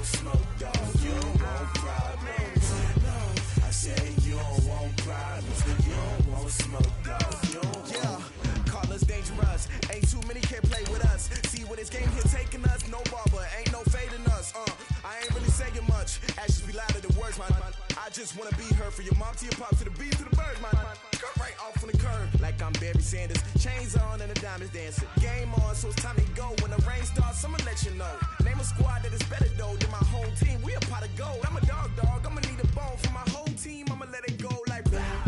want smoke, dog. You don't want problems. No, I said you don't want problems. You don't want smoke, dog. You don't call us dangerous. Ain't too many can play with us. See where this game here taking us. No barber, ain't no fading us. I ain't really saying much. Actions be louder than words, man. I just wanna be heard from your mom to your pop to the beat to the birds, man. Cut right off on the curb like I'm Barry Sanders. Chains on and the diamonds dancing. Game on, so it's time to go. When the rain starts, I'ma let you know. Name a squad that is better though than my home team. We a pot of gold. I'm a dog. I'ma need a bone for my whole team. I'ma let it go like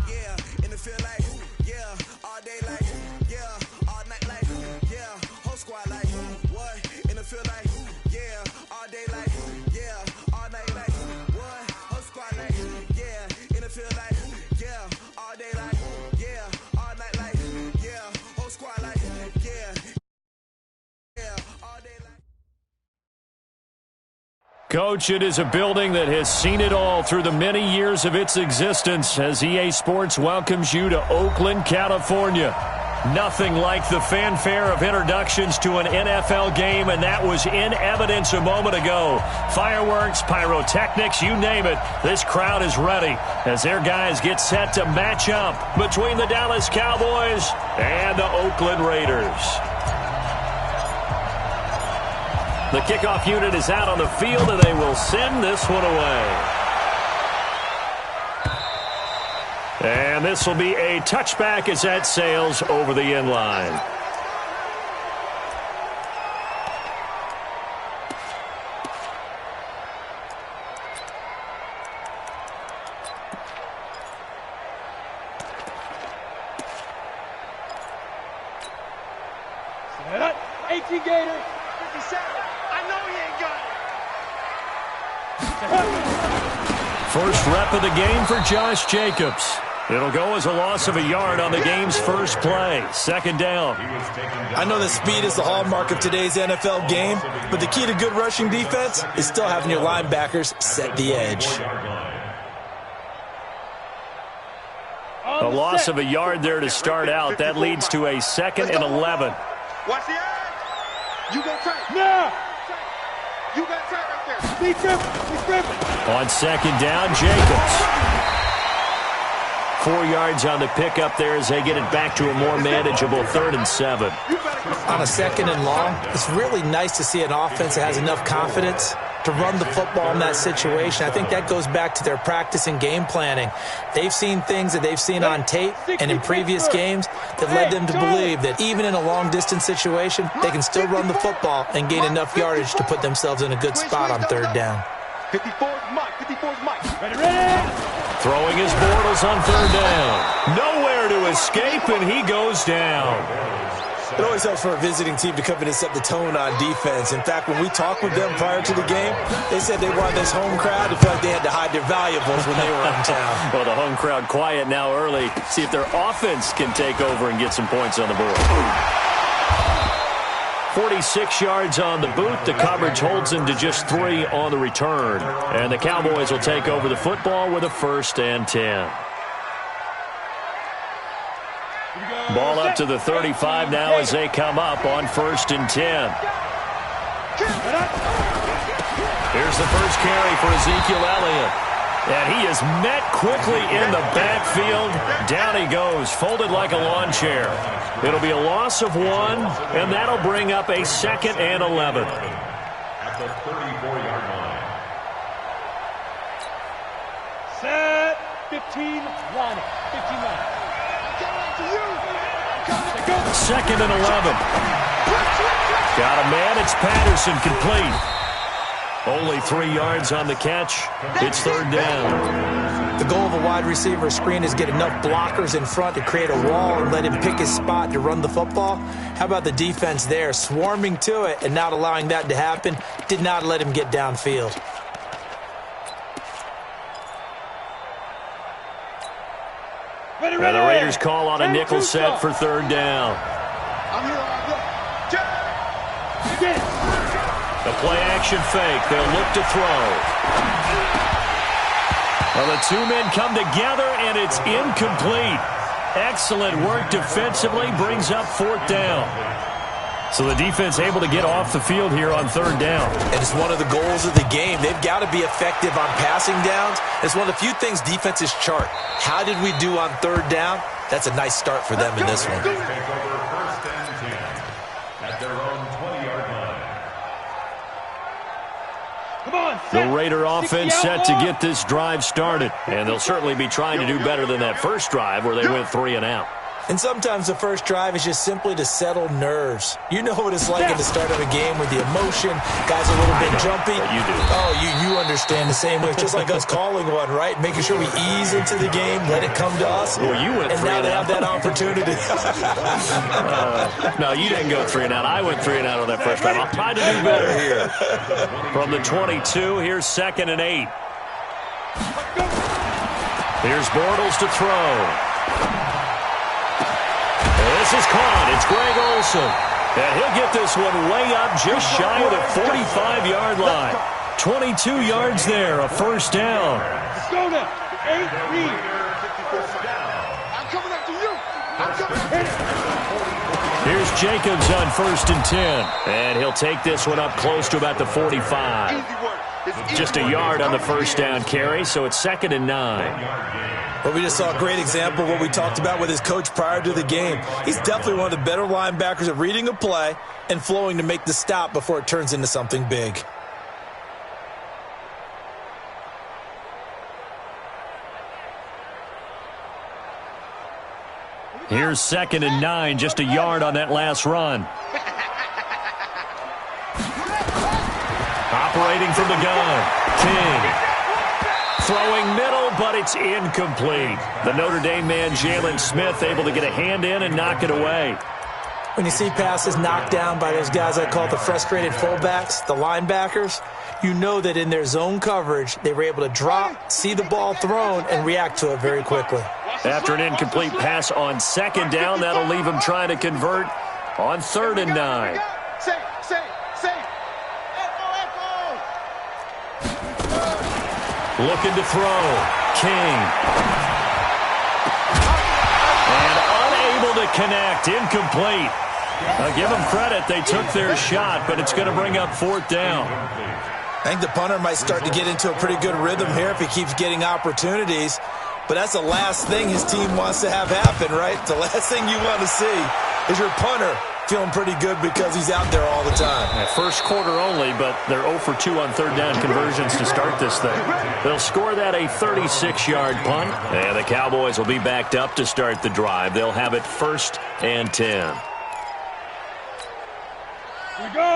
yeah. In the field like yeah. All day like yeah. All night like yeah. Whole squad like what? In the field like yeah. All day like yeah. All night like what? Whole squad like yeah. In the field like yeah. All day like yeah. All night like yeah. Whole squad like yeah. Yeah. All day like. Coach, it is a building that has seen it all through the many years of its existence as EA Sports welcomes you to Oakland, California. Nothing like the fanfare of introductions to an NFL game, and that was in evidence a moment ago. Fireworks, pyrotechnics, you name it. This crowd is ready as their guys get set to match up between the Dallas Cowboys and the Oakland Raiders. The kickoff unit is out on the field, and they will send this one away. And this will be a touchback as that sails over the end line. Set up, 18 Gator, 57. I know he ain't got it. First rep of the game for Josh Jacobs. It'll go as a loss of a yard on the game's first play. Second down. I know that speed is the hallmark of today's NFL game, but the key to good rushing defense is still having your linebackers set the edge. A loss of a yard there to start out. That leads to a 2nd and 11. Watch the edge. You got track. No. You got track right there. Be tripping. On second down, Jacobs. 4 yards on the pickup there as they get it back to a more manageable 3rd and 7. On a 2nd and long, it's really nice to see an offense that has enough confidence to run the football in that situation. I think that goes back to their practice and game planning. They've seen things that they've seen on tape and in previous games that led them to believe that even in a long-distance situation, they can still run the football and gain enough yardage to put themselves in a good spot on 3rd down. 54's Mike. Ready. Throwing his Bortles on 3rd down. Nowhere to escape, and he goes down. It always helps for a visiting team to come in and set the tone on defense. In fact, when we talked with them prior to the game, they said they wanted this home crowd to feel like they had to hide their valuables when they were in town. Well, the home crowd quiet now early. See if their offense can take over and get some points on the board. 46 yards on the boot. The coverage holds him to just 3 on the return. And the Cowboys will take over the football with a 1st and 10. Ball up to the 35 now as they come up on 1st and 10. Here's the first carry for Ezekiel Elliott. And he is met quickly in the backfield. Down he goes, folded like a lawn chair. It'll be a loss of 1, and that'll bring up a 2nd and 11. At the 34-yard line. Set. 15 line. 15 line. Go. 2nd and 11. Got a man. It's Patterson, complete. Only 3 yards on the catch. It's 3rd down. The goal of a wide receiver screen is get enough blockers in front to create a wall and let him pick his spot to run the football. How about the defense there, swarming to it and not allowing that to happen? Did not let him get downfield. And the Raiders call on a nickel set for 3rd down. The play-action fake. They'll look to throw. Well, the 2 men come together, and it's incomplete. Excellent work defensively. Brings up 4th down. So the defense able to get off the field here on third down. And it's one of the goals of the game. They've got to be effective on passing downs. It's one of the few things defenses chart. How did we do on third down? That's a nice start for them in this one. Take over first and 10 at their own 20-yard line. Come on, The Raider offense set to get this drive started. And they'll certainly be trying to do better than that first drive where they went 3 and out. And sometimes the first drive is just simply to settle nerves. You know what it's like at the start of a game with the emotion. Guys are a little bit jumpy. You do. Oh, you understand the same way. It's just like us calling one, right? Making sure we ease into the game, let it come to us. Well, you went and 3 now and they out. have that opportunity. No, you didn't go 3 and out. I went 3 and out on that first drive. I'll try to do better here. From the 22, here's 2nd and 8. Here's Bortles to throw. This is caught. It's Greg Olsen. And he'll get this one way up just shy of the 45-yard line. 22 yards there, a first down. Let's go now. 8 read. I'm coming after you. I'm coming. Here's Jacobs on 1st and 10. And he'll take this one up close to about the 45. Easy work. It's easy Just a work. yard on the first down carry, so it's 2nd and 9. Well, we just saw a great example of what we talked about with his coach prior to the game. He's definitely one of the better linebackers at reading a play and flowing to make the stop before it turns into something big. Here's 2nd and 9, just a yard on that last run. Operating from the gun, King. Throwing middle, but it's incomplete. The Notre Dame man, Jalen Smith, able to get a hand in and knock it away. When you see passes knocked down by those guys I call the frustrated fullbacks, the linebackers, you know that in their zone coverage, they were able to drop, see the ball thrown, and react to it very quickly. After an incomplete pass on 2nd down, that'll leave him trying to convert on 3rd and 9. Safe. Looking to throw. King. And unable to connect. Incomplete. Give them credit. They took their shot, but it's going to bring up 4th down. I think the punter might start to get into a pretty good rhythm here if he keeps getting opportunities. But that's the last thing his team wants to have happen, right? The last thing you want to see is your punter feeling pretty good because he's out there all the time. First quarter only, but they're 0 for 2 on 3rd down conversions to start this thing. They'll score that a 36-yard punt, and the Cowboys will be backed up to start the drive. They'll have it 1st and 10.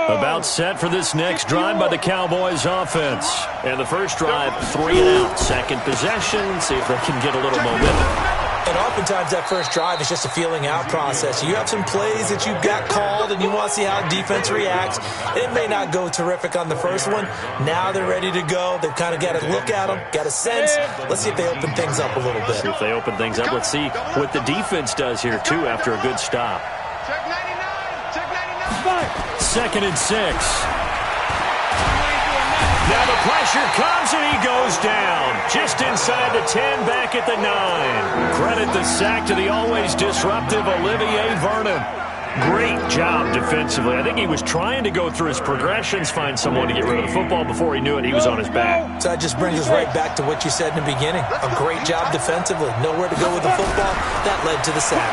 About set for this next drive by the Cowboys offense. And the first drive, 3 and out. Second possession, see if they can get a little momentum. And oftentimes that first drive is just a feeling out process. You have some plays that you've got called and you want to see how defense reacts. It may not go terrific on the first one. Now they're ready to go. They've kind of got to look at them, got a sense. Let's see if they open things up a little bit. See if they open things up. Let's see what the defense does here, too, after a good stop. Check 99. Check 99. 2nd and 6. Now the pressure comes and he goes down. Just inside the 10, back at the 9. Credit the sack to the always disruptive Olivier Vernon. Great job defensively. I think he was trying to go through his progressions, find someone to get rid of the football. Before he knew it, he was on his back. So that just brings us right back to what you said in the beginning. A great job defensively. Nowhere to go with the football. That led to the sack.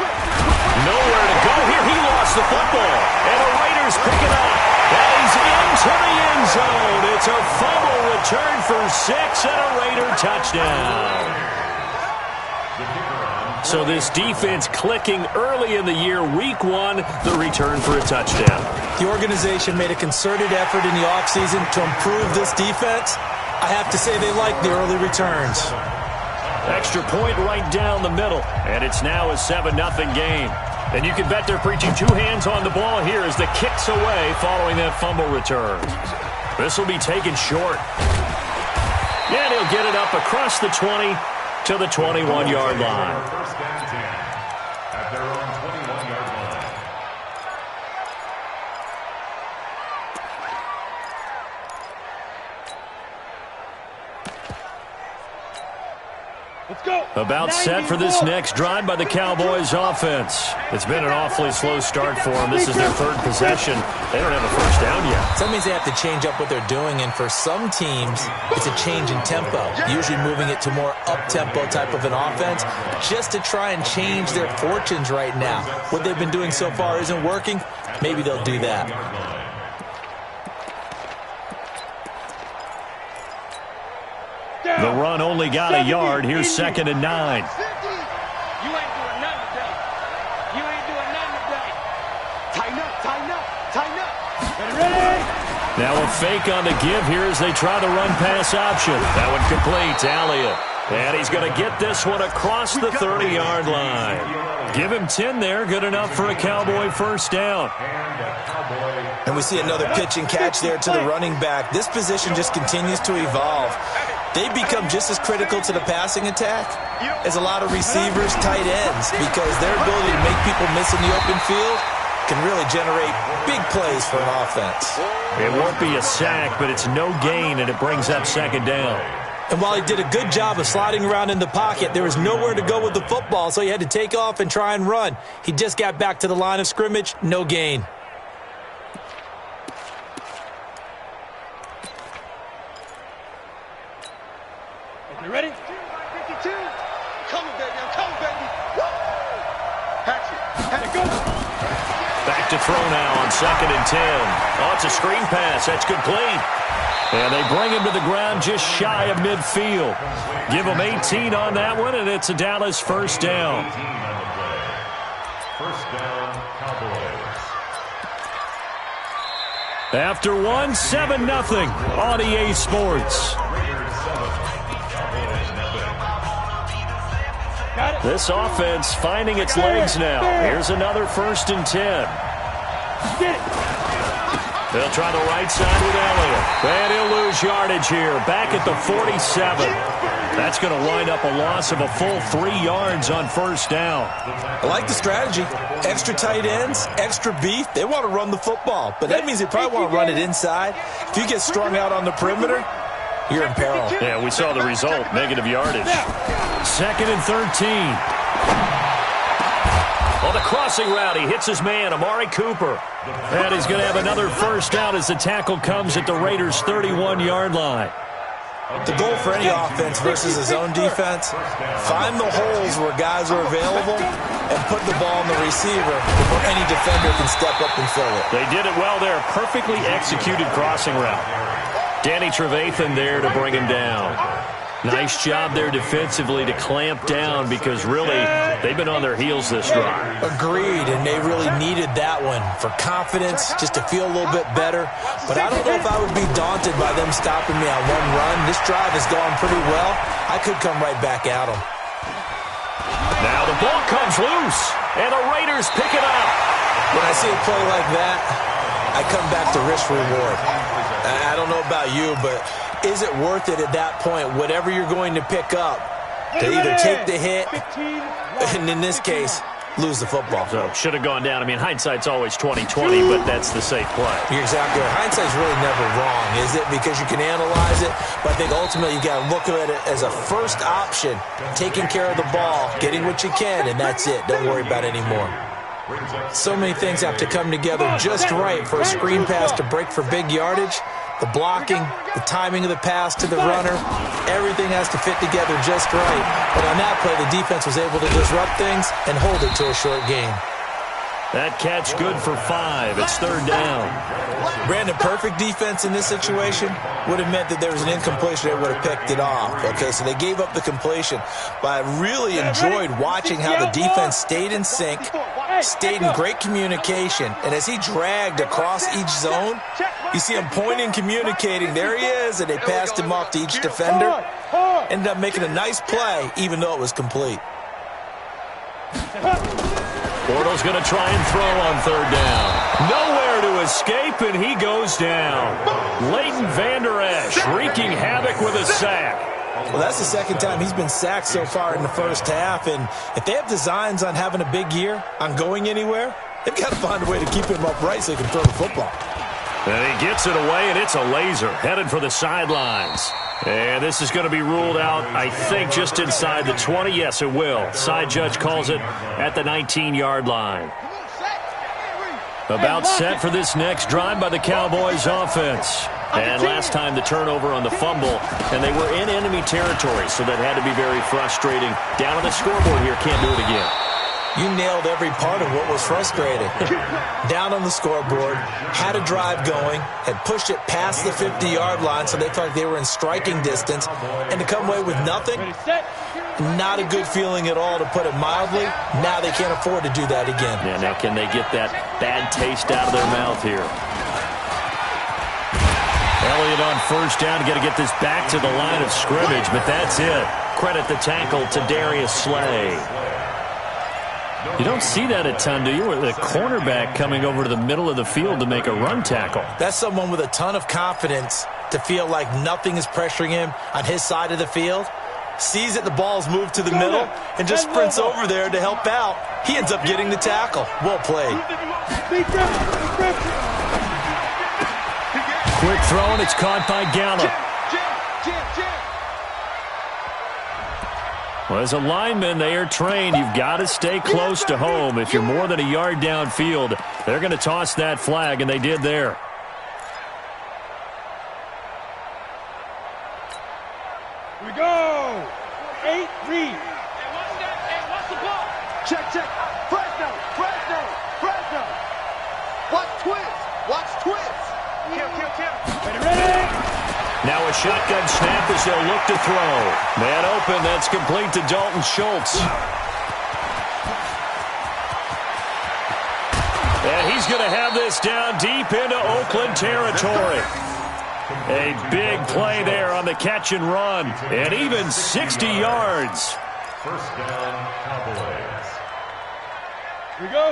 Nowhere to go here. He lost the football. And the Raiders pick it up. And he's into the end zone. It's a fumble return for 6 and a Raider touchdown. So this defense clicking early in the year. Week 1, the return for a touchdown. The organization made a concerted effort in the offseason to improve this defense. I have to say they like the early returns. Extra point right down the middle. And it's now a 7-0 game. And you can bet they're preaching 2 hands on the ball here as the kick's away following that fumble return. This will be taken short. And he'll get it up across the 20 to the 21-yard line. 1st and 10 at their own 21-yard line. About set for this next drive by the Cowboys offense. It's been an awfully slow start for them. This is their third possession. They don't have a first down yet. So that means they have to change up what they're doing, and for some teams, it's a change in tempo, usually moving it to more up-tempo type of an offense just to try and change their fortunes right now. What they've been doing so far isn't working. Maybe they'll do that. The run only got a yard. Here's 2nd and 9. You ain't doing nothing today. You ain't doing nothing today. Tighten up, tighten up, tighten up. Ready? Now a fake on the give here as they try the run-pass option. That one complete to Elliott. And he's going to get this one across the 30-yard line. Give him 10 there. Good enough for a Cowboy first down. And we see another pitch and catch there to the running back. This position just continues to evolve. They become just as critical to the passing attack as a lot of receivers, tight ends, because their ability to make people miss in the open field can really generate big plays for an offense. It won't be a sack, but it's no gain, and it brings up 2nd down. And while he did a good job of sliding around in the pocket, there was nowhere to go with the football, so he had to take off and try and run. He just got back to the line of scrimmage, no gain. You ready? 52. Come on, baby. I'm coming, baby. Woo! Hatch it. Had to go. Back to throw now on 2nd and 10. Oh, it's a screen pass. That's complete. And they bring him to the ground just shy of midfield. Give him 18 on that one, and it's a Dallas first down. First down, Cowboys. After one, 7-0 on EA Sports. This offense finding its legs now. Here's another 1st and 10. They'll try the right side with Elliott. And he'll lose yardage here. Back at the 47. That's going to wind up a loss of a full 3 yards on first down. I like the strategy. Extra tight ends, extra beef. They want to run the football, but that means they probably want to run it inside. If you get strung out on the perimeter, you're in peril. Yeah, we saw the result, negative yardage. 2nd and 13. On the crossing route, he hits his man, Amari Cooper. And he's going to have another first down as the tackle comes at the Raiders' 31-yard line. The goal for any offense versus his own defense, find the holes where guys are available and put the ball on the receiver before any defender can step up and fill it. They did it well there. Perfectly executed crossing route. Danny Trevathan there to bring him down. Nice job there defensively to clamp down because really they've been on their heels this drive. Agreed, and they really needed that one for confidence, just to feel a little bit better. But I don't know if I would be daunted by them stopping me on one run. This drive has gone pretty well. I could come right back at them. Now the ball comes loose, and the Raiders pick it up. When I see a play like that, I come back to risk reward. I don't know about you, but is it worth it at that point, whatever you're going to pick up, to either take the hit, and in this case, lose the football? So should have gone down. I mean, hindsight's always 20/20, but that's the safe play. You're exactly right. Hindsight's really never wrong, is it? Because you can analyze it, but I think ultimately you got to look at it as a first option, taking care of the ball, getting what you can, and that's it. Don't worry about it anymore. So many things have to come together just right for a screen pass to break for big yardage. The blocking, the timing of the pass to the runner, everything has to fit together just right. But on that play, the defense was able to disrupt things and hold it to a short gain. That catch good for 5. It's 3rd down. Brandon, perfect defense in this situation would have meant that there was an incompletion. They would have picked it off. Okay, so they gave up the completion. But I really enjoyed watching how the defense stayed in sync, stayed in great communication. And as he dragged across each zone, you see him pointing, communicating. There he is, and they passed him off to each defender. Ended up making a nice play, even though it was complete. Bortles going to try and throw on 3rd down. Nowhere to escape, and he goes down. Leighton Vander Esch wreaking havoc with a sack. Well, that's the second time he's been sacked so far in the first half, and if they have designs on having a big year, on going anywhere, they've got to find a way to keep him upright so he can throw the football. And he gets it away, and it's a laser headed for the sidelines. And this is going to be ruled out, I think, just inside the 20. Yes, it will. Side judge calls it at the 19-yard line. About set for this next drive by the Cowboys offense. And last time the turnover on the fumble, and they were in enemy territory, so that had to be very frustrating. Down on the scoreboard here, can't do it again. You nailed every part of what was frustrating. Down on the scoreboard, had a drive going, had pushed it past the 50-yard line so they felt like they were in striking distance, and to come away with nothing, not a good feeling at all, to put it mildly. Now they can't afford to do that again. Yeah, now can they get that bad taste out of their mouth here? Elliott on first down, got to get this back to the line of scrimmage, but that's it. Credit the tackle to Darius Slay. You don't see that a ton, do you? With a cornerback coming over to the middle of the field to make a run tackle. That's someone with a ton of confidence to feel like nothing is pressuring him on his side of the field. Sees that the ball's moved to the middle and just sprints over there to help out. He ends up getting the tackle. Well played. Quick throw, and it's caught by Gallup. Well, as a lineman, they are trained. You've got to stay close to home. If you're more than a yard downfield, they're going to toss that flag, and they did there. Here we go. 8 read. What's the ball? Check. Fresno. Watch twist. Kill. Ready. Now a shotgun snap as they'll look to throw. Man open, that's complete to Dalton Schultz. And he's going to have this down deep into Oakland territory. A big play there on the catch and run. And even 60 yards. First down, Cowboys.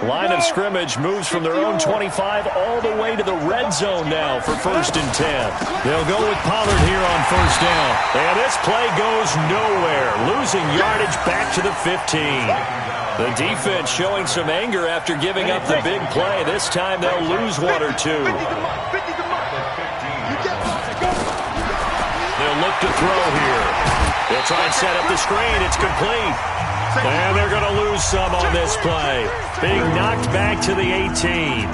Line of scrimmage moves from their own 25 all the way to the red zone now for 1st and 10. They'll go with Pollard here on 1st down. And this play goes nowhere, losing yardage back to the 15. The defense showing some anger after giving up the big play. This time they'll lose 1 or 2. They'll look to throw here. They'll try and set up the screen. It's complete. And they're going to lose some on this play. Being knocked back to the 18.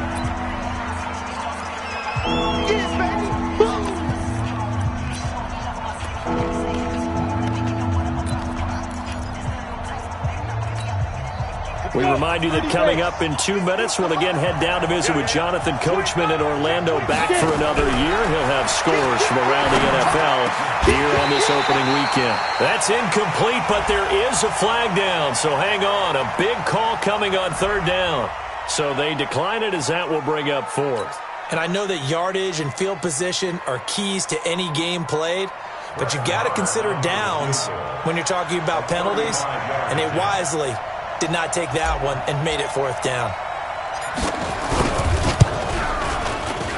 We remind you that coming up in 2 minutes, we'll again head down to visit with Jonathan Coachman in Orlando, back for another year. He'll have scores from around the NFL here on this opening weekend. That's incomplete, but there is a flag down, so hang on. A big call coming on 3rd down. So they decline it, as that will bring up 4th. And I know that yardage and field position are keys to any game played, but you've got to consider downs when you're talking about penalties, and they wisely did not take that one and made it 4th down.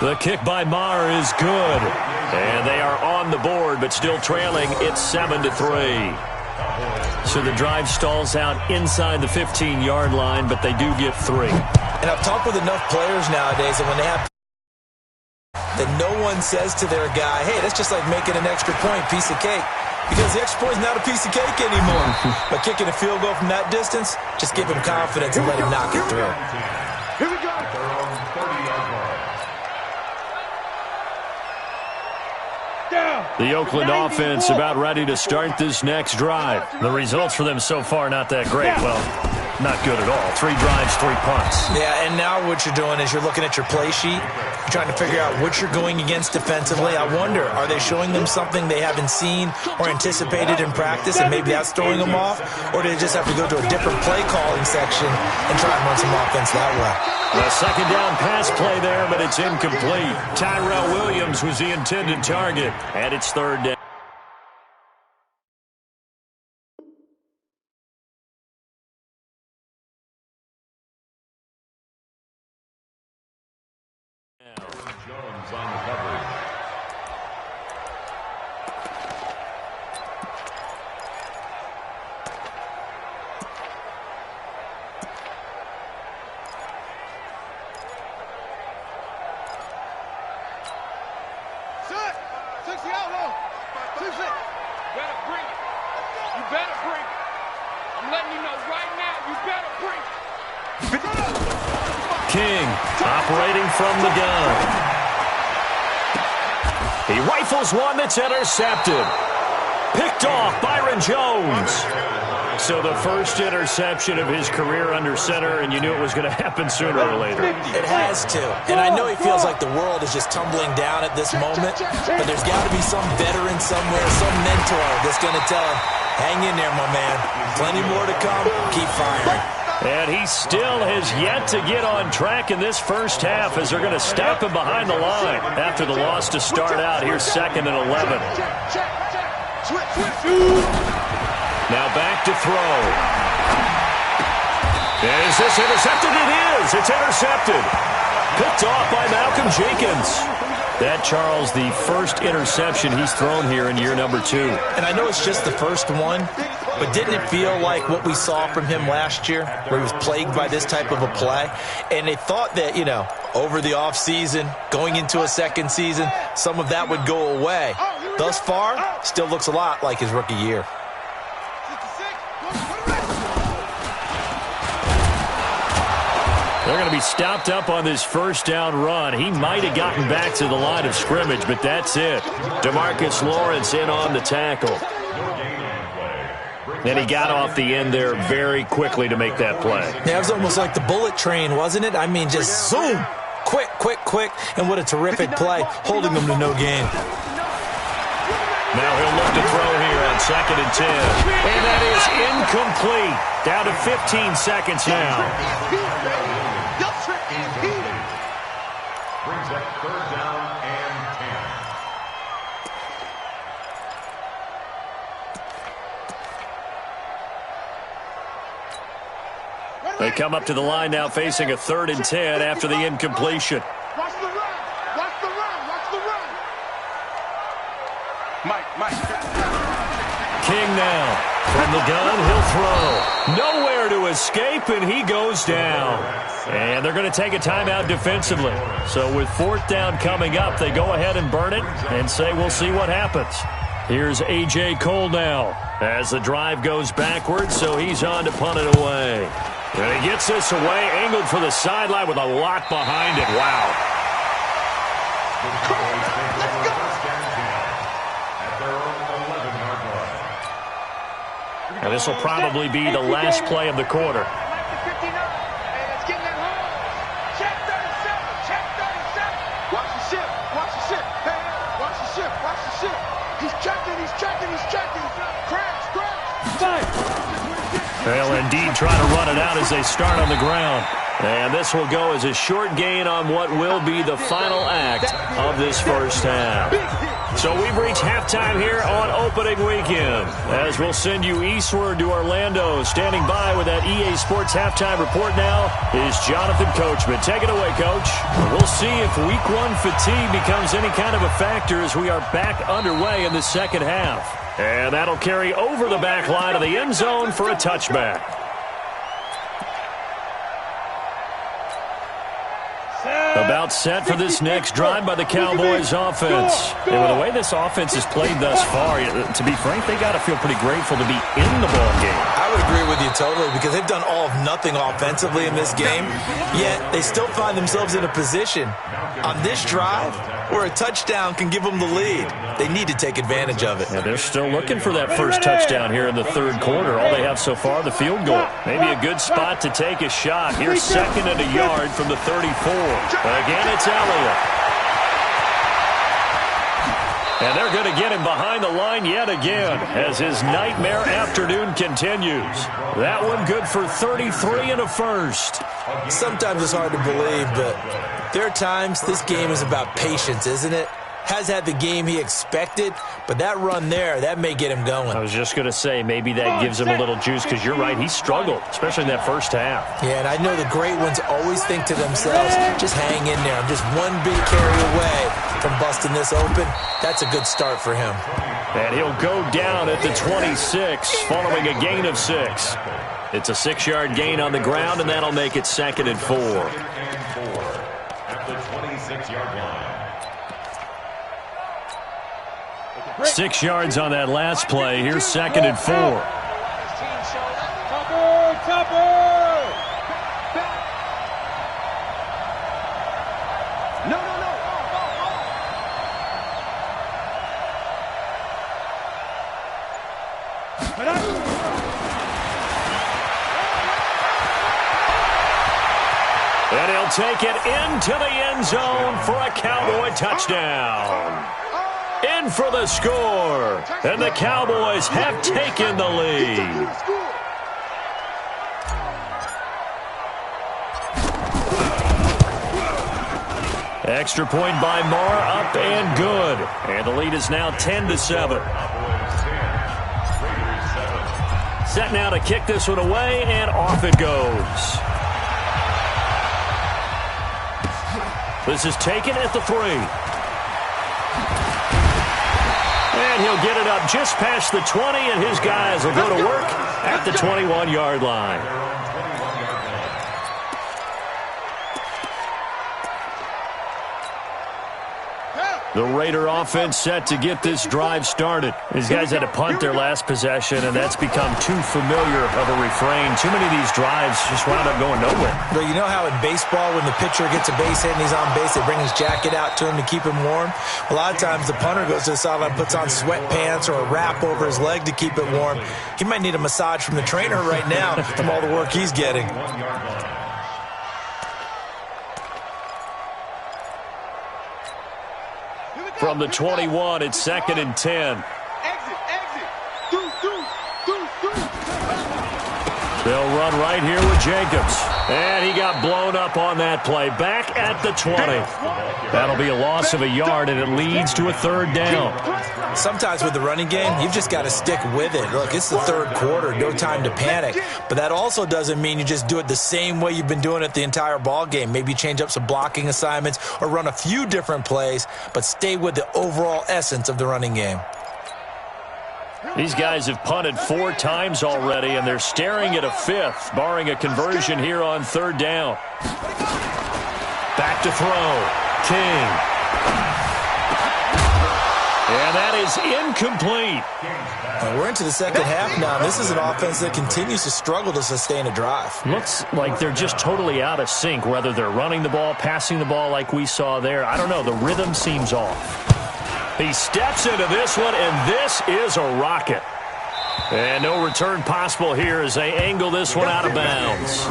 The kick by Maher is good. And they are on the board, but still trailing. It's 7-3. So the drive stalls out inside the 15-yard line, but they do get 3. And I've talked with enough players nowadays that when they have that no one says to their guy, hey, that's just like making an extra point, piece of cake. Because the extra point is not a piece of cake anymore. But kicking a field goal from that distance, just give him confidence and let him knock it through. Here we go. Their own 30-yard line. Down. The Oakland offense about ready to start this next drive. The results for them so far not that great. Well, not good at all. 3 drives, 3 punts. Yeah, and now what you're doing is you're looking at your play sheet. You're trying to figure out what you're going against defensively. I wonder, are they showing them something they haven't seen or anticipated in practice, and maybe that's throwing them off? Or do they just have to go to a different play calling section and try and run some offense that way? A 2nd down pass play there, but it's incomplete. Tyrell Williams was the intended target, and it's 3rd down. Jones on the coverage. better bring it. I'm letting you know right now, you better bring it. King operating from the gun. He rifles one that's intercepted. Picked off Byron Jones. So the first interception of his career under center, and you knew it was going to happen sooner or later. It has to. And I know he feels like the world is just tumbling down at this moment, but there's got to be some veteran somewhere, some mentor that's going to tell him, hang in there, my man. Plenty more to come. Keep firing. And he still has yet to get on track in this first half as they're going to stop him behind the line after the loss to start out. Here's 2nd and 11. Now back to throw. Is this intercepted? It is. It's intercepted. Picked off by Malcolm Jenkins. That, Charles, the first interception he's thrown here in year number 2. And I know it's just the first one, but didn't it feel like what we saw from him last year, where he was plagued by this type of a play? And they thought that, you know, over the offseason, going into a second season, some of that would go away. Thus far, still looks a lot like his rookie year. They're going to be stopped up on this first down run. He might have gotten back to the line of scrimmage, but that's it. DeMarcus Lawrence in on the tackle. And he got off the end there very quickly to make that play. Yeah, it was almost like the bullet train, wasn't it? I mean, just zoom. Quick, quick, quick. And what a terrific play, holding them to no gain. Now he'll look to throw here on 2nd and 10. And that is incomplete. Down to 15 seconds now. Brings up 3rd down and 10. They come up to the line now facing a 3rd and 10 after the incompletion. Watch the run. Watch the run. Watch the run. Mike. King now. From the gun, he'll throw. Nowhere to escape, and he goes down. And they're going to take a timeout defensively. So with 4th down coming up, they go ahead and burn it and say we'll see what happens. Here's A.J. Cole now as the drive goes backwards, so he's on to punt it away. And he gets this away, angled for the sideline with a lot behind it. Wow. And this will probably be the last play of the quarter. They'll indeed try to run it out as they start on the ground. And this will go as a short gain on what will be the final act of this first half. So we've reached halftime here on opening weekend, as we'll send you eastward to Orlando. Standing by with that EA Sports halftime report now is Jonathan Coachman. Take it away, Coach. We'll see if Week 1 fatigue becomes any kind of a factor as we are back underway in the second half. And that'll carry over the back line of the end zone for a touchback. About set for this next drive by the Cowboys offense. And with the way this offense has played thus far, to be frank, they got to feel pretty grateful to be in the ball game. I would agree with you totally, because they've done all of nothing offensively in this game, yet they still find themselves in a position on this drive where a touchdown can give them the lead. They need to take advantage of it. Yeah, they're still looking for that first touchdown here in the third quarter. All they have so far, the field goal. Maybe a good spot to take a shot. Here's 2nd and a yard from the 34. Again, it's Elliott. And they're going to get him behind the line yet again as his nightmare afternoon continues. That one good for 33 and a first. Sometimes it's hard to believe, but there are times this game is about patience, isn't it? Has had the game he expected, but that run there, that may get him going. I was just going to say, maybe that gives him a little juice, because you're right, he struggled, especially in that first half. Yeah, and I know the great ones always think to themselves, just hang in there. I'm just one big carry away from busting this open. That's a good start for him. And he'll go down at the 26, following a gain of 6. It's a 6-yard gain on the ground, and that'll make it 2nd and 4. At the 26-yard line. 6 yards on that last play. Here's 2nd and 4. And he'll take it into the end zone for a Cowboy touchdown. In for the score. And the Cowboys have taken the lead. Extra point by Marr, up and good. And the lead is now 10-7. Set now to kick this one away, and off it goes. This is taken at the 3. And he'll get it up just past the 20, and his guys will go to work at the 21-yard line. The Raider offense set to get this drive started. These guys had to punt their last possession, and that's become too familiar of a refrain. Too many of these drives just wound up going nowhere. But you know how in baseball, when the pitcher gets a base hit and he's on base, they bring his jacket out to him to keep him warm? A lot of times the punter goes to the sideline, puts on sweatpants or a wrap over his leg to keep it warm. He might need a massage from the trainer right now from all the work he's getting. From the 21, it's 2nd and 10. They'll run right here with Jacobs. And he got blown up on that play. Back at the 20. That'll be a loss of a yard, and it leads to a 3rd down. Sometimes with the running game, you've just got to stick with it. Look, it's the 3rd quarter, no time to panic. But that also doesn't mean you just do it the same way you've been doing it the entire ball game. Maybe change up some blocking assignments or run a few different plays, but stay with the overall essence of the running game. These guys have punted 4 times already, and they're staring at a 5th, barring a conversion here on 3rd down. Back to throw. King. And that is incomplete. And we're into the second half now. This is an offense that continues to struggle to sustain a drive. Looks like they're just totally out of sync, whether they're running the ball, passing the ball like we saw there. I don't know. The rhythm seems off. He steps into this one, and this is a rocket. And no return possible here as they angle this one out of bounds.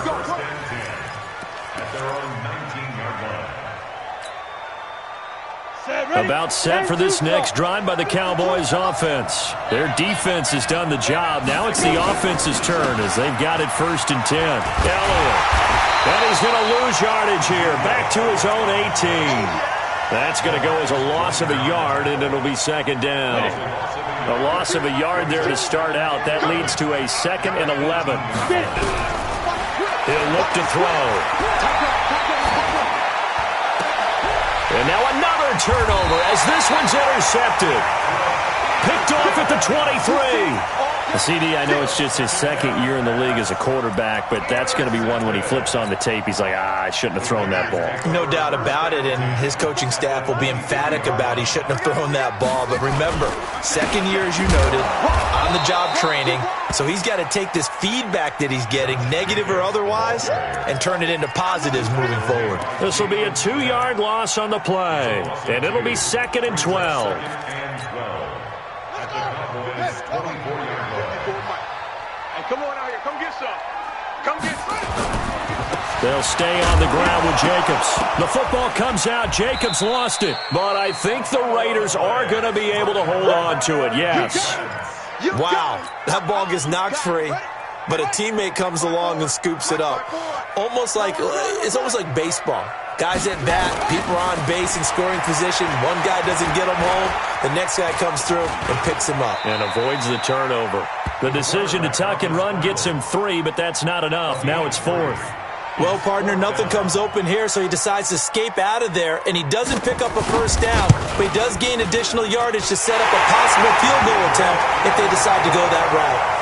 About set for this next drive by the Cowboys offense. Their defense has done the job. Now it's the offense's turn as they've got it 1st and 10. Elliott. And he's going to lose yardage here. Back to his own 18. That's going to go as a loss of a yard, and it'll be 2nd down. A loss of a yard there to start out. That leads to a 2nd and 11. He'll look to throw. And now another turnover as this one's intercepted. Picked off at the 23. CD, I know it's just his 2nd year in the league as a quarterback, but that's going to be one when he flips on the tape. He's like, I shouldn't have thrown that ball. No doubt about it, and his coaching staff will be emphatic about he shouldn't have thrown that ball. But remember, 2nd year, as you noted, on-the-job training, so he's got to take this feedback that he's getting, negative or otherwise, and turn it into positives moving forward. This will be a 2-yard loss on the play, and it'll be 2nd and 12. Come on out here. Come get some. Come get some. They'll stay on the ground with Jacobs. The football comes out. Jacobs lost it. But I think the Raiders are going to be able to hold on to it. Yes. Wow. That ball gets knocked free, but a teammate comes along and scoops it up. It's almost like baseball. Guys at bat, people are on base in scoring position. One guy doesn't get him home. The next guy comes through and picks him up. And avoids the turnover. The decision to tuck and run gets him 3, but that's not enough. Now it's 4th. Well, partner, nothing comes open here, so he decides to escape out of there, and he doesn't pick up a 1st down, but he does gain additional yardage to set up a possible field goal attempt if they decide to go that route.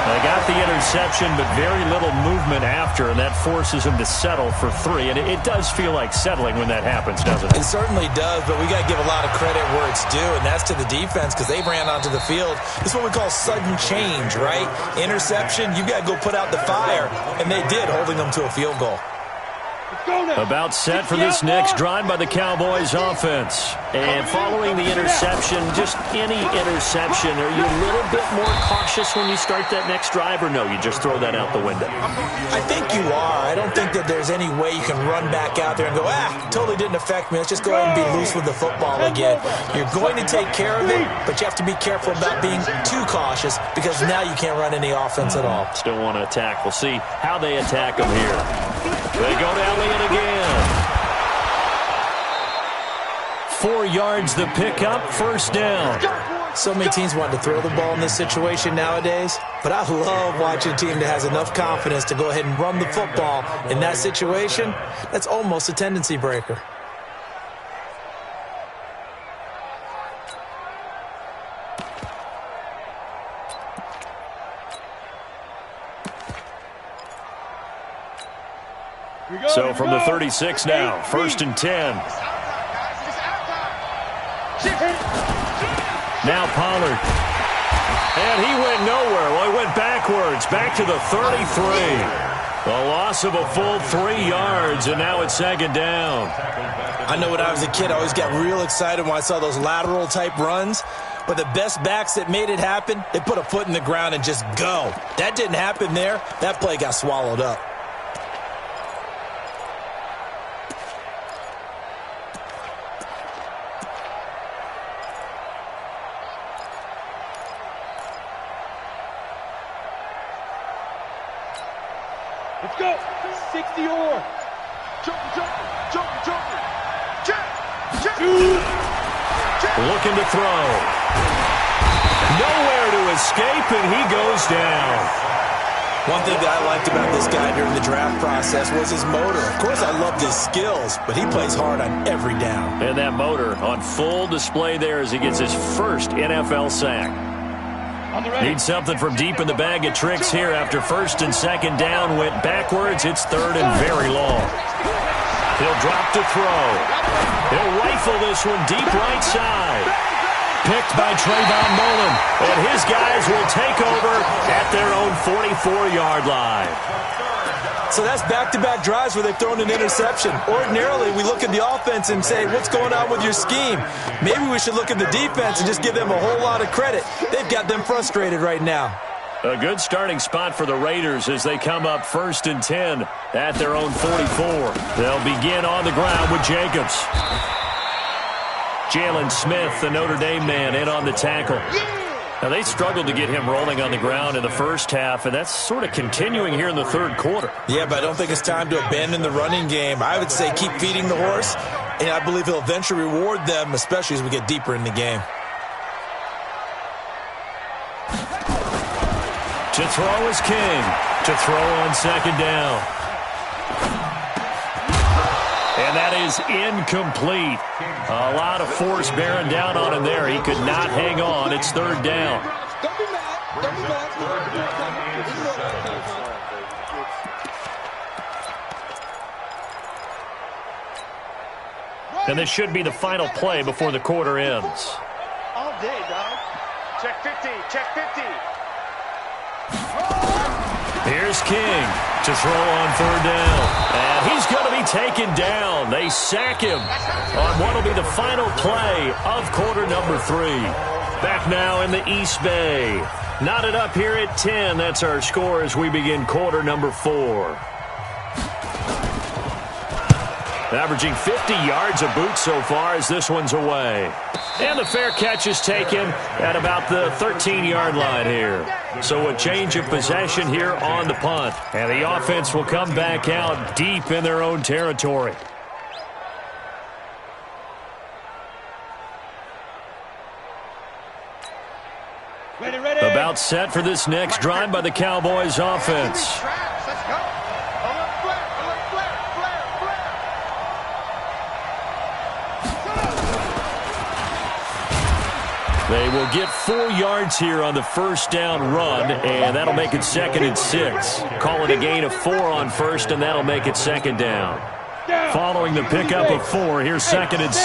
They got the interception, but very little movement after, and that forces him to settle for 3. And it does feel like settling when that happens, doesn't it? It certainly does, but we got to give a lot of credit where it's due, and that's to the defense because they ran onto the field. This is what we call sudden change, right? Interception, you got to go put out the fire, and they did, holding them to a field goal. About set for this next drive by the Cowboys offense. And following the interception, just any interception, are you a little bit more cautious when you start that next drive, or no, you just throw that out the window? I think you are. I don't think that there's any way you can run back out there and go, totally didn't affect me. Let's just go ahead and be loose with the football again. You're going to take care of it, but you have to be careful about being too cautious because now you can't run any offense at all. Still want to attack. We'll see how they attack them here. They go to Elliott again. 4 yards the pickup, first down. So many teams want to throw the ball in this situation nowadays, but I love watching a team that has enough confidence to go ahead and run the football in that situation. That's almost a tendency breaker. So from the 36 now, first and 10. Now Pollard. And he went nowhere. Well, he went backwards, back to the 33. A loss of a full 3 yards, and now it's second down. I know when I was a kid, I always got real excited when I saw those lateral-type runs. But the best backs that made it happen, they put a foot in the ground and just go. That didn't happen there. That play got swallowed up. Let's go. 60 or. Jump. Looking to throw. Nowhere to escape, and he goes down. One thing that I liked about this guy during the draft process was his motor. Of course, I loved his skills, but he plays hard on every down. And that motor on full display there as he gets his first NFL sack. Need something from deep in the bag of tricks here after first and second down went backwards. It's third and very long. He'll drop to throw. He'll rifle this one deep right side. Picked by Trayvon Mullen. And his guys will take over at their own 44-yard line. So that's back-to-back drives where they've thrown an interception. Ordinarily, we look at the offense and say, what's going on with your scheme? Maybe we should look at the defense and just give them a whole lot of credit. They've got them frustrated right now. A good starting spot for the Raiders as they come up first and 10 at their own 44. They'll begin on the ground with Jacobs. Jalen Smith, the Notre Dame man, in on the tackle. Now, they struggled to get him rolling on the ground in the first half, and that's sort of continuing here in the third quarter. Yeah, but I don't think it's time to abandon the running game. I would say keep feeding the horse, and I believe he'll eventually reward them, especially as we get deeper in the game. To throw is King. To throw on second down. And that is incomplete. A lot of force bearing down on him there. He could not hang on. It's third down. And this should be the final play before the quarter ends. All day, dog. Check 50. Check 50. Here's King to throw on third down. And he's going to be taken down. They sack him on what will be the final play of quarter number 3. Back now in the East Bay. Knotted up here at 10. That's our score as we begin quarter number 4. Averaging 50 yards a boot so far as this one's away. And the fair catch is taken at about the 13-yard line here. So a change of possession here on the punt. And the offense will come back out deep in their own territory. Ready. About set for this next drive by the Cowboys offense. Let's go. They will get 4 yards here on the first down run, and that'll make it second and 6. Call it a gain of 4 on first, and that'll make it second down. Following the pickup of 4, here's second and 6.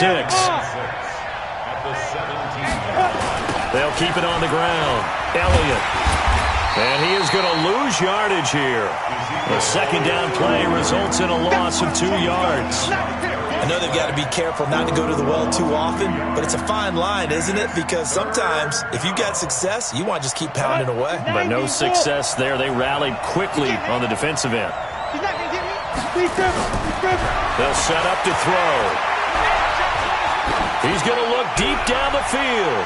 They'll keep it on the ground. Elliott And he is going to lose yardage here. The second down play results in a loss of 2 yards. I know they've got to be careful not to go to the well too often, but it's a fine line, isn't it? Because sometimes if you've got success, you want to just keep pounding away. But no success there. They rallied quickly on the defensive end. They'll set up to throw. He's going to look deep down the field.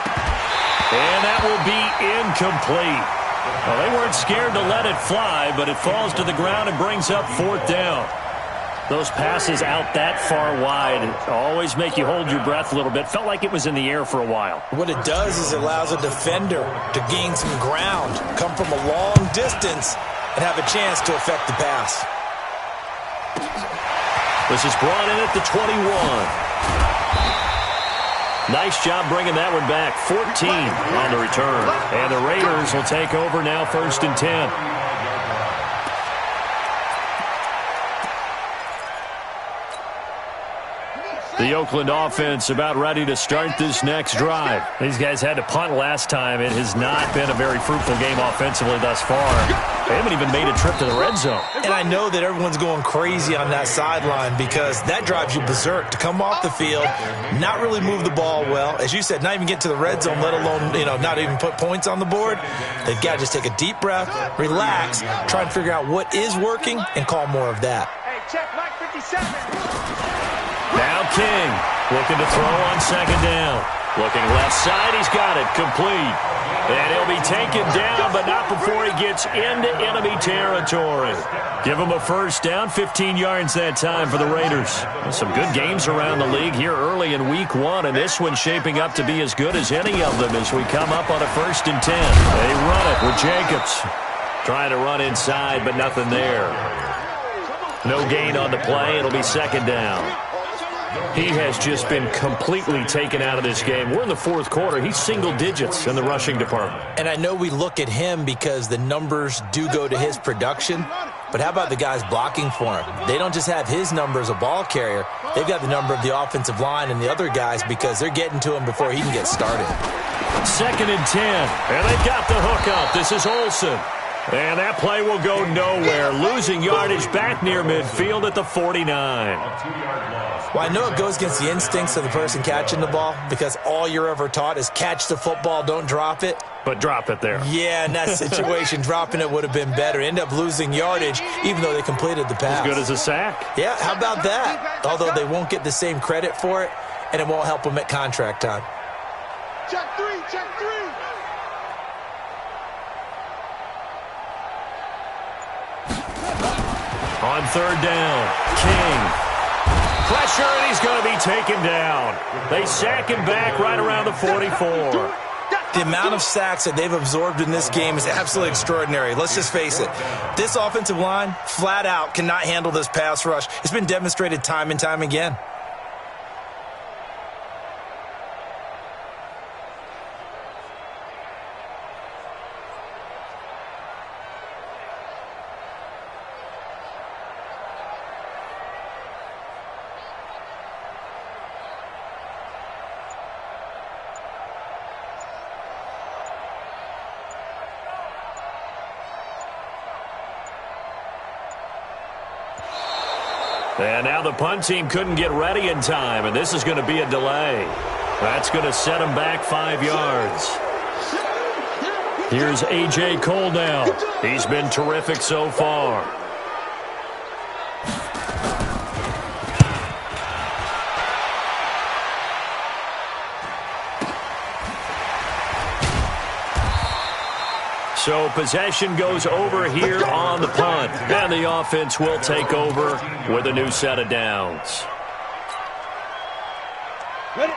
And that will be incomplete. Well, they weren't scared to let it fly, but it falls to the ground and brings up 4th down. Those passes out that far wide always make you hold your breath a little bit. Felt like it was in the air for a while. What it does is it allows a defender to gain some ground, come from a long distance, and have a chance to affect the pass. This is brought in at the 21. Nice job bringing that one back. 14 on the return. And the Raiders will take over now, 1st and 10. The Oakland offense about ready to start this next drive. These guys had to punt last time. It has not been a very fruitful game offensively thus far. They haven't even made a trip to the red zone. And I know that everyone's going crazy on that sideline because that drives you berserk to come off the field, not really move the ball well. As you said, not even get to the red zone, let alone, not even put points on the board. They've got to just take a deep breath, relax, try and figure out what is working, and call more of that. Hey, check Mike 57. Now King looking to throw on 2nd down. Looking left side, he's got it, complete. And he'll be taken down, but not before he gets into enemy territory. Give him a 1st down, 15 yards that time for the Raiders. Some good games around the league here early in week 1, and this one's shaping up to be as good as any of them as we come up on a 1st and 10. They run it with Jacobs. Trying to run inside, but nothing there. No gain on the play. It'll be 2nd down. He has just been completely taken out of this game. We're in the 4th quarter. He's single digits in the rushing department. And I know we look at him because the numbers do go to his production, but how about the guys blocking for him? They don't just have his number as a ball carrier. They've got the number of the offensive line and the other guys because they're getting to him before he can get started. 2nd and 10, and they've got the hook up. This is Olsen. And that play will go nowhere. Losing yardage back near midfield at the 49. Well, I know it goes against the instincts of the person catching the ball because all you're ever taught is catch the football, don't drop it. But drop it there. Yeah, in that situation, dropping it would have been better. End up losing yardage even though they completed the pass. As good as a sack. Yeah, how about that? Although they won't get the same credit for it, and it won't help them at contract time. Check 3, check 3. On 3rd down, King. Pressure, and he's going to be taken down. They sack him back right around the 44. The amount of sacks that they've absorbed in this game is absolutely extraordinary. Let's just face it. This offensive line, flat out, cannot handle this pass rush. It's been demonstrated time and time again. And now the punt team couldn't get ready in time, and this is going to be a delay. That's going to set them back 5 yards. Here's A.J. Cole now. He's been terrific so far. So possession goes over here on the punt. And the offense will take over with a new set of downs.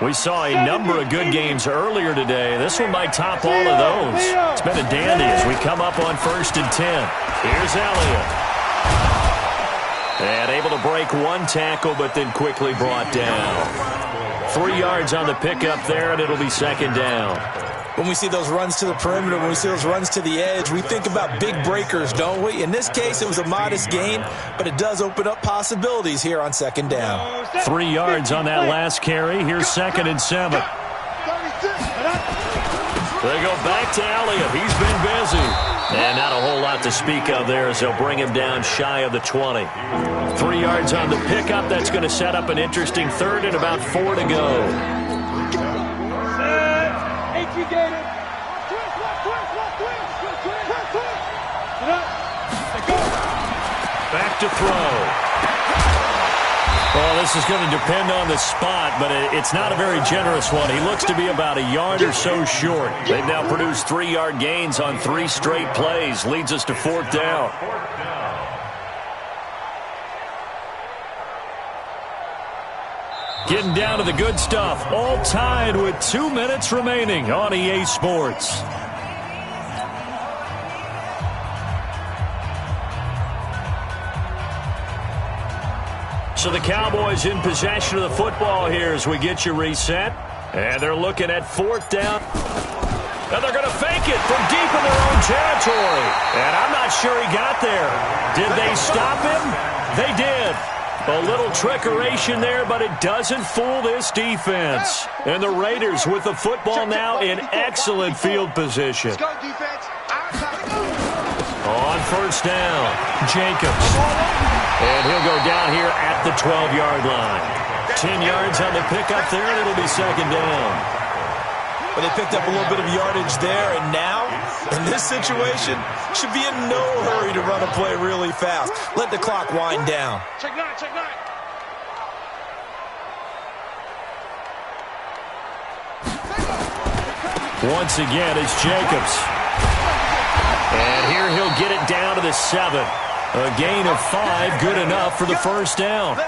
We saw a number of good games earlier today. This one might top all of those. It's been a dandy as we come up on 1st and 10. Here's Elliott. And able to break one tackle, but then quickly brought down. 3 yards on the pickup there, and it'll be 2nd down. When we see those runs to the perimeter, when we see those runs to the edge, we think about big breakers, don't we? In this case, it was a modest gain, but it does open up possibilities here on 2nd down. 3 yards on that last carry. Here's 2nd and 7. They go back to Elliott. He's been busy. And not a whole lot to speak of there as they'll bring him down shy of the 20. 3 yards on the pickup. That's going to set up an interesting third and about 4 to go. Back to throw. Well, this is going to depend on the spot, but it's not a very generous one. He looks to be about a yard or so short. They've now produced 3-yard gains on 3 straight plays. Leads us to 4th down. Getting down to the good stuff. All tied with 2 minutes remaining on EA Sports. So the Cowboys in possession of the football here as we get you reset. And they're looking at 4th down. And they're going to fake it from deep in their own territory. And I'm not sure he got there. Did they stop him? They did. A little trickeration there, but it doesn't fool this defense. And the Raiders with the football now in excellent field position. Let's go, defense. On 1st down, Jacobs. And he'll go down here at the 12-yard line. 10 yards on the pickup there, and it'll be 2nd down. But they picked up a little bit of yardage there, and now, in this situation, should be in no hurry to run a play really fast. Let the clock wind down. Check 9, check 9. Once again, it's Jacobs. And here he'll get it down to the 7. A gain of 5, good enough for the 1st down.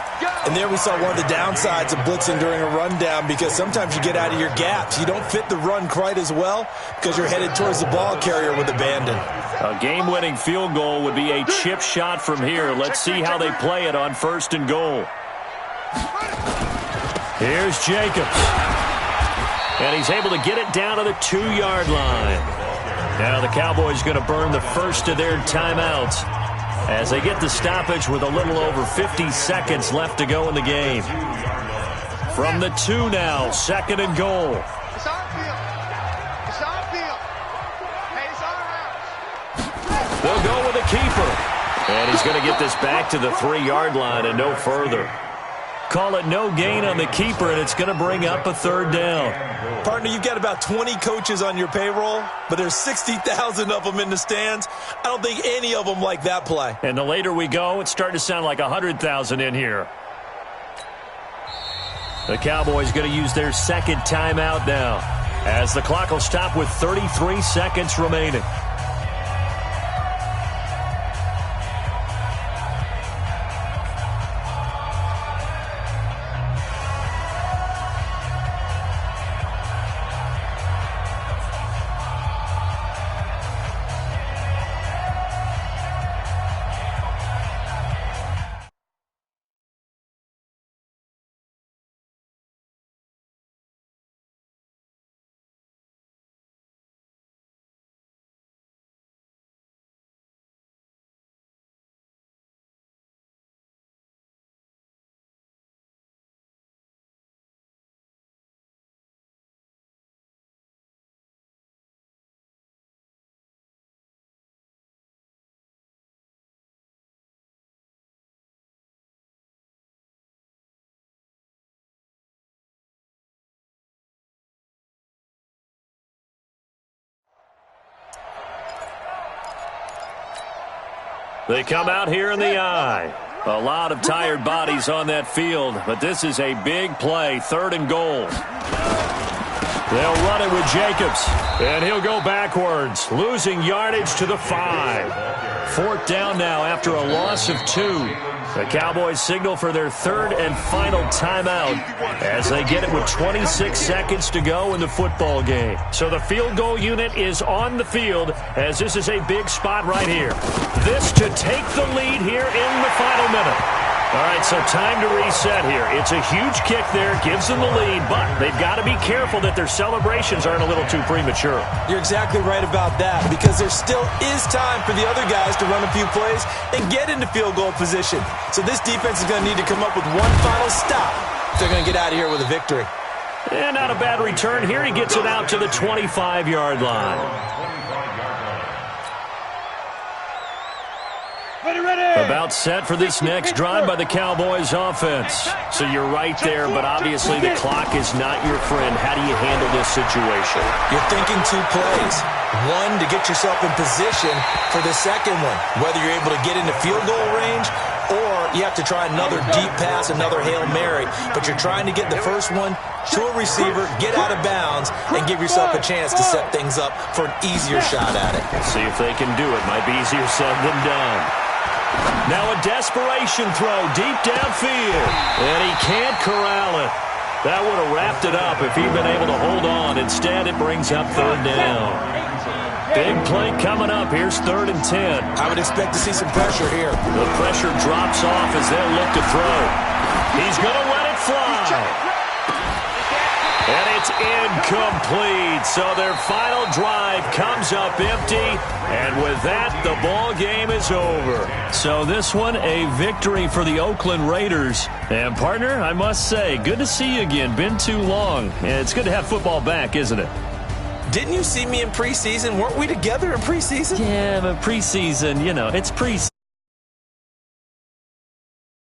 And there we saw one of the downsides of blitzing during a rundown, because sometimes you get out of your gaps. You don't fit the run quite as well because you're headed towards the ball carrier with abandon. A game-winning field goal would be a chip shot from here. Let's see how they play it on 1st and goal. Here's Jacobs. And he's able to get it down to the 2-yard line. Now the Cowboys going to burn the first of their timeouts as they get the stoppage with a little over 50 seconds left to go in the game. From the 2 now, 2nd and goal. It's our field. It's our field. Hey, it's our house. They'll go with a keeper. And he's going to get this back to the 3-yard line and no further. Call it no gain on the keeper, and it's going to bring up a 3rd down. Partner, you've got about 20 coaches on your payroll, but there's 60,000 of them in the stands. I don't think any of them like that play. And the later we go, it's starting to sound like 100,000 in here. The Cowboys going to use their 2nd timeout now, as the clock will stop with 33 seconds remaining. They come out here in the eye. A lot of tired bodies on that field, but this is a big play, 3rd and goal. They'll run it with Jacobs, and he'll go backwards, losing yardage to the 5. 4th down now after a loss of 2. The Cowboys signal for their 3rd and final timeout as they get it with 26 seconds to go in the football game. So the field goal unit is on the field as this is a big spot right here. This to take the lead here in the final minute. All right, so time to reset here. It's a huge kick there, gives them the lead, but they've got to be careful that their celebrations aren't a little too premature. You're exactly right about that, because there still is time for the other guys to run a few plays and get into field goal position. So this defense is going to need to come up with one final stop if they're going to get out of here with a victory. And not a bad return here. He gets it out to the 25-yard line. About set for this next drive by the Cowboys offense. So you're right there, but obviously the clock is not your friend. How do you handle this situation? You're thinking 2 plays. One, to get yourself in position for the second one, whether you're able to get into field goal range or you have to try another deep pass, another Hail Mary. But you're trying to get the first one to a receiver, get out of bounds, and give yourself a chance to set things up for an easier shot at it. Let's see if they can do it. Might be easier said than done. Now a desperation throw deep downfield, and he can't corral it. That would have wrapped it up if he'd been able to hold on. Instead, it brings up 3rd down. Big play coming up. Here's 3rd and 10. I would expect to see some pressure here. The pressure drops off as they'll look to throw. He's going to let it fly. And it's incomplete. So their final drive comes up empty. And with that, the ball game is over. So this one, a victory for the Oakland Raiders. And, partner, I must say, good to see you again. Been too long. And it's good to have football back, isn't it? Didn't you see me in preseason? Weren't we together in preseason? Yeah, but preseason, it's preseason.